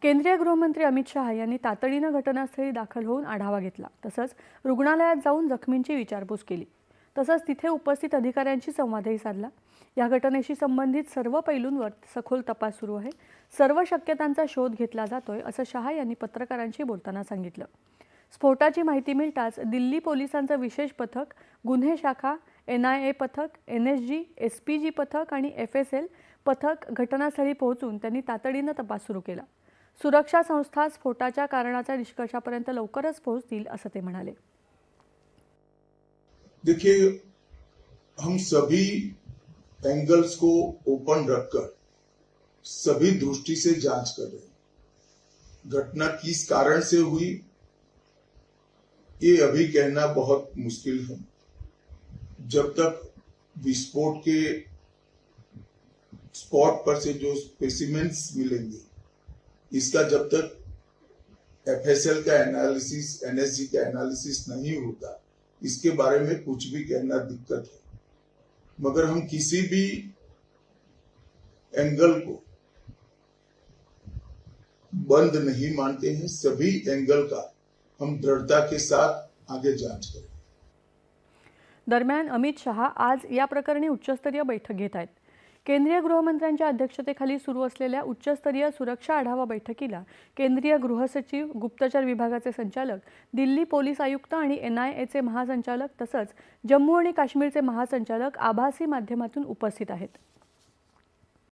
केंद्रीय गृहमंत्री अमित शहा यांनी तातडीनं घटनास्थळी दाखल होऊन आढावा घेतला। तसंच रुग्णालयात जाऊन जखमींची विचारपूस केली। तसंच तिथे उपस्थित अधिकाऱ्यांशी संवादही साधला। या घटनेशी संबंधित सर्व पैलूंवर सखोल तपास सुरू आहे। सर्व शक्यतांचा शोध घेतला जातोय असं शहा यांनी पत्रकारांशी बोलताना सांगितलं। स्फोटाची माहिती मिळताच दिल्ली पोलिसांचं विशेष पथक, गुन्हे शाखा, NIA पथक, NSG, SPG पथक आणि FSL पथक घटनास्थळी पोहोचून त्यांनी तातडीनं तपास सुरू केला। सुरक्षा संस्था स्फोटाच्या कारणाच्या निष्कर्षापर्यंत लवकरच पोहोचतील असं ते म्हणाले। देखिए, हम सभी एंगल्स को ओपन रखकर सभी दृष्टि से जांच कर रहे हैं। घटना किस कारण से हुई ये अभी कहना बहुत मुश्किल है। जब तक विस्फोट के स्पॉट पर से जो स्पेसिमेंस मिलेंगे, इसका जब तक FSL का एनालिसिस, NSG का एनालिसिस नहीं होता, इसके बारे में कुछ भी कहना दिक्कत है। मगर हम किसी भी एंगल को बंद नहीं मानते हैं। सभी एंगल का हम दृढ़ता के साथ आगे जांच करें। दरम्यान अमित शहा आज या प्रकरणी उच्चस्तरीय बैठक घेत आहेत। केंद्रीय गृहमंत्र्यांच्या अध्यक्षतेखाली सुरू असलेल्या उच्चस्तरीय सुरक्षा आढावा बैठकीला केंद्रीय गृहसचिव, गुप्तचर विभागाचे संचालक, दिल्ली पोलीस आयुक्त आणि NIAचे महासंचालक तसंच जम्मू आणि काश्मीरचे महासंचालक आभासी माध्यमातून उपस्थित आहेत।